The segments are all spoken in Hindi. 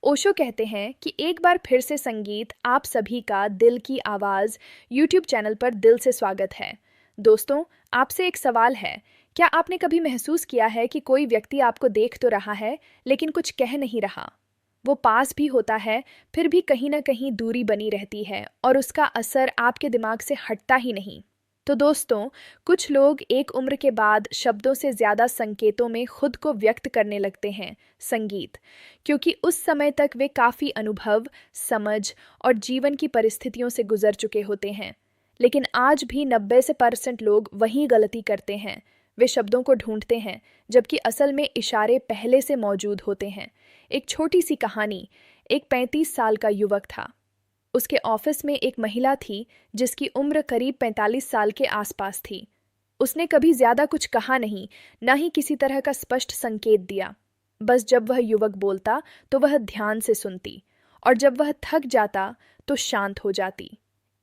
ओशो कहते हैं कि एक बार फिर से संगीत आप सभी का दिल की आवाज़ यूट्यूब चैनल पर दिल से स्वागत है। दोस्तों, आपसे एक सवाल है। क्या आपने कभी महसूस किया है कि कोई व्यक्ति आपको देख तो रहा है, लेकिन कुछ कह नहीं रहा? वो पास भी होता है, फिर भी कहीं ना कहीं दूरी बनी रहती है और उसका असर आपके दिमाग से हटता ही नहीं। तो दोस्तों, कुछ लोग एक उम्र के बाद शब्दों से ज़्यादा संकेतों में खुद को व्यक्त करने लगते हैं, संगीत, क्योंकि उस समय तक वे काफ़ी अनुभव, समझ और जीवन की परिस्थितियों से गुजर चुके होते हैं। लेकिन आज भी 90% लोग वही गलती करते हैं। वे शब्दों को ढूंढते हैं, जबकि असल में इशारे पहले से मौजूद होते हैं। एक छोटी सी कहानी। एक 35 साल का युवक था। उसके ऑफिस में एक महिला थी जिसकी उम्र करीब 45 साल के आसपास थी। उसने कभी ज्यादा कुछ कहा नहीं, न ही किसी तरह का स्पष्ट संकेत दिया। बस जब वह युवक बोलता तो वह ध्यान से सुनती, और जब वह थक जाता तो शांत हो जाती।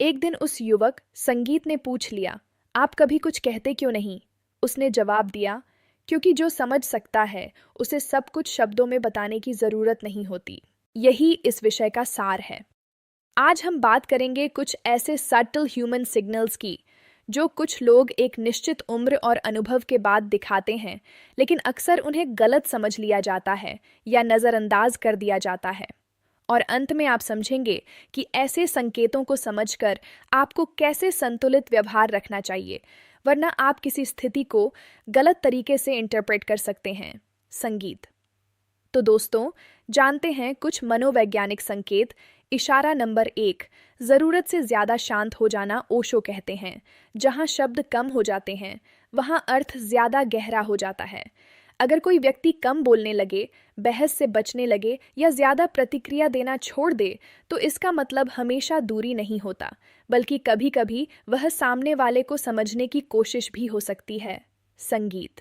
एक दिन उस युवक संगीत ने पूछ लिया, आप कभी कुछ कहते क्यों नहीं? उसने जवाब दिया, क्योंकि जो समझ सकता है उसे सब कुछ शब्दों में बताने की जरूरत नहीं होती। यही इस विषय का सार है। आज हम बात करेंगे कुछ ऐसे सटल ह्यूमन सिग्नल्स की जो कुछ लोग एक निश्चित उम्र और अनुभव के बाद दिखाते हैं, लेकिन अक्सर उन्हें गलत समझ लिया जाता है या नज़रअंदाज कर दिया जाता है। और अंत में आप समझेंगे कि ऐसे संकेतों को समझकर आपको कैसे संतुलित व्यवहार रखना चाहिए, वरना आप किसी स्थिति को गलत तरीके से इंटरप्रेट कर सकते हैं। संगीत। तो दोस्तों, जानते हैं कुछ मनोवैज्ञानिक संकेत। इशारा नंबर 1, ज़रूरत से ज़्यादा शांत हो जाना। ओशो कहते हैं, जहाँ शब्द कम हो जाते हैं वहाँ अर्थ ज़्यादा गहरा हो जाता है। अगर कोई व्यक्ति कम बोलने लगे, बहस से बचने लगे या ज़्यादा प्रतिक्रिया देना छोड़ दे, तो इसका मतलब हमेशा दूरी नहीं होता, बल्कि कभी-कभी वह सामने वाले को समझने की कोशिश भी हो सकती है। संगीत।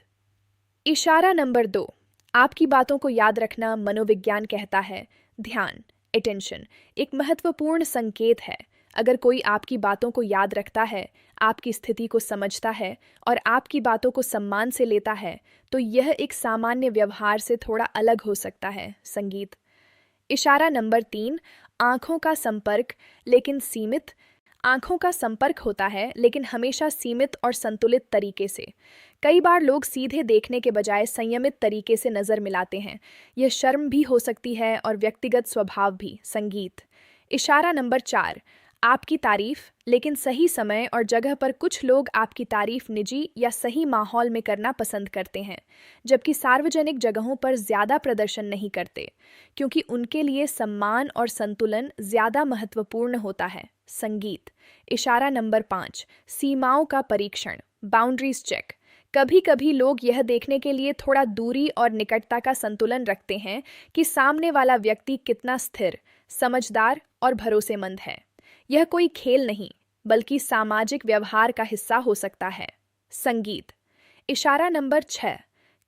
इशारा नंबर 2, आपकी बातों को याद रखना। मनोविज्ञान कहता है, ध्यान, अटेंशन एक महत्वपूर्ण संकेत है। अगर कोई आपकी बातों को याद रखता है, आपकी स्थिति को समझता है और आपकी बातों को सम्मान से लेता है, तो यह एक सामान्य व्यवहार से थोड़ा अलग हो सकता है। संगीत। इशारा नंबर 3, आंखों का संपर्क, लेकिन सीमित। आंखों का संपर्क होता है, लेकिन हमेशा सीमित और संतुलित तरीके से। कई बार लोग सीधे देखने के बजाय संयमित तरीके से नज़र मिलाते हैं। यह शर्म भी हो सकती है और व्यक्तिगत स्वभाव भी। संगीत। इशारा नंबर 4, आपकी तारीफ, लेकिन सही समय और जगह पर। कुछ लोग आपकी तारीफ निजी या सही माहौल में करना पसंद करते हैं, जबकि सार्वजनिक जगहों पर ज़्यादा प्रदर्शन नहीं करते, क्योंकि उनके लिए सम्मान और संतुलन ज़्यादा महत्वपूर्ण होता है। संगीत। इशारा नंबर 5, सीमाओं का परीक्षण, बाउंड्रीज चेक। कभी कभी लोग यह देखने के लिए थोड़ा दूरी और निकटता का संतुलन रखते हैं कि सामने वाला व्यक्ति कितना स्थिर, समझदार और भरोसेमंद है। यह कोई खेल नहीं, बल्कि सामाजिक व्यवहार का हिस्सा हो सकता है। संगीत। इशारा नंबर 6,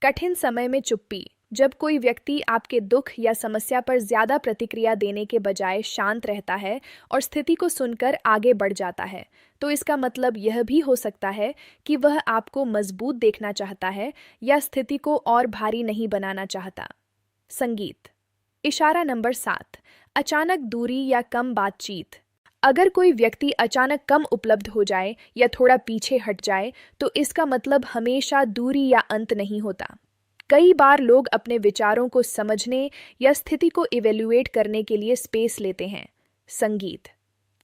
कठिन समय में चुप्पी। जब कोई व्यक्ति आपके दुख या समस्या पर ज्यादा प्रतिक्रिया देने के बजाय शांत रहता है और स्थिति को सुनकर आगे बढ़ जाता है, तो इसका मतलब यह भी हो सकता है कि वह आपको मजबूत देखना चाहता है या स्थिति को और भारी नहीं बनाना चाहता। संगीत। इशारा नंबर 7, अचानक दूरी या कम बातचीत। अगर कोई व्यक्ति अचानक कम उपलब्ध हो जाए या थोड़ा पीछे हट जाए, तो इसका मतलब हमेशा दूरी या अंत नहीं होता। कई बार लोग अपने विचारों को समझने या स्थिति को इवेल्युएट करने के लिए स्पेस लेते हैं। संगीत।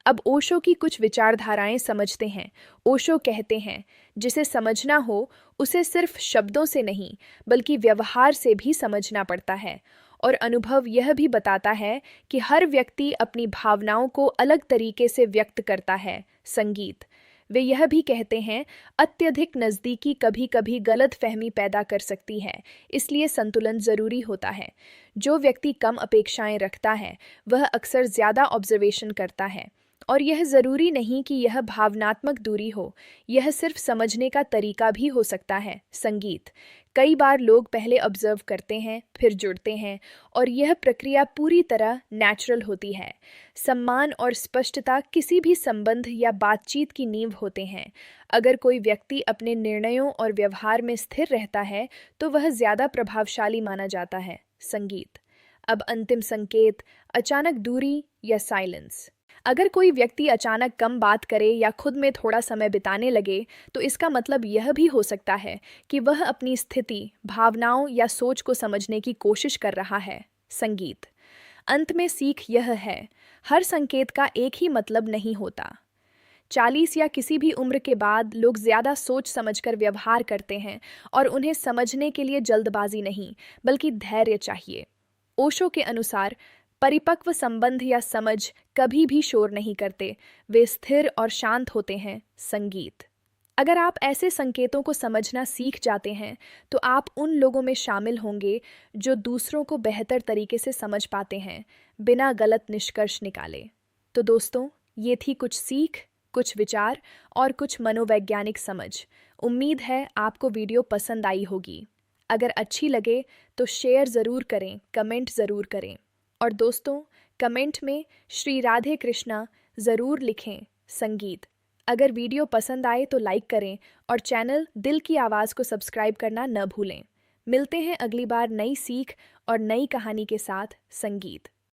अब ओशो की कुछ विचारधाराएं समझते हैं। ओशो कहते हैं, जिसे समझना हो उसे सिर्फ शब्दों से नहीं, बल्कि व्यवहार से भी समझना पड़ता है। और अनुभव यह भी बताता है कि हर व्यक्ति अपनी भावनाओं को अलग तरीके से व्यक्त करता है। संगीत। वे यह भी कहते हैं, अत्यधिक नज़दीकी कभी कभी गलतफहमी पैदा कर सकती है, इसलिए संतुलन ज़रूरी होता है। जो व्यक्ति कम अपेक्षाएं रखता है, वह अक्सर ज़्यादा ऑब्जर्वेशन करता है, और यह ज़रूरी नहीं कि यह भावनात्मक दूरी हो, यह सिर्फ समझने का तरीका भी हो सकता है। संगीत। कई बार लोग पहले ऑब्जर्व करते हैं, फिर जुड़ते हैं, और यह प्रक्रिया पूरी तरह नेचुरल होती है। सम्मान और स्पष्टता किसी भी संबंध या बातचीत की नींव होते हैं। अगर कोई व्यक्ति अपने निर्णयों और व्यवहार में स्थिर रहता है, तो वह ज़्यादा प्रभावशाली माना जाता है। संगीत। अब अंतिम संकेत, अचानक दूरी या साइलेंस। अगर कोई व्यक्ति अचानक कम बात करे या खुद में थोड़ा समय बिताने लगे, तो इसका मतलब यह भी हो सकता है कि वह अपनी स्थिति, भावनाओं या सोच को समझने की कोशिश कर रहा है। संगीत। अंत में सीख यह है, हर संकेत का एक ही मतलब नहीं होता। 40 या किसी भी उम्र के बाद लोग ज्यादा सोच समझकर व्यवहार करते हैं और उन्हें समझने के लिए जल्दबाजी नहीं, बल्कि धैर्य चाहिए। ओशो के अनुसार परिपक्व संबंध या समझ कभी भी शोर नहीं करते, वे स्थिर और शांत होते हैं। संगीत। अगर आप ऐसे संकेतों को समझना सीख जाते हैं, तो आप उन लोगों में शामिल होंगे जो दूसरों को बेहतर तरीके से समझ पाते हैं, बिना गलत निष्कर्ष निकाले। तो दोस्तों, ये थी कुछ सीख, कुछ विचार और कुछ मनोवैज्ञानिक समझ। उम्मीद है आपको वीडियो पसंद आई होगी। अगर अच्छी लगे तो शेयर ज़रूर करें, कमेंट ज़रूर करें। और दोस्तों, कमेंट में श्री राधे कृष्णा ज़रूर लिखें। संगीत। अगर वीडियो पसंद आए तो लाइक करें और चैनल दिल की आवाज़ को सब्सक्राइब करना न भूलें। मिलते हैं अगली बार नई सीख और नई कहानी के साथ। संगीत।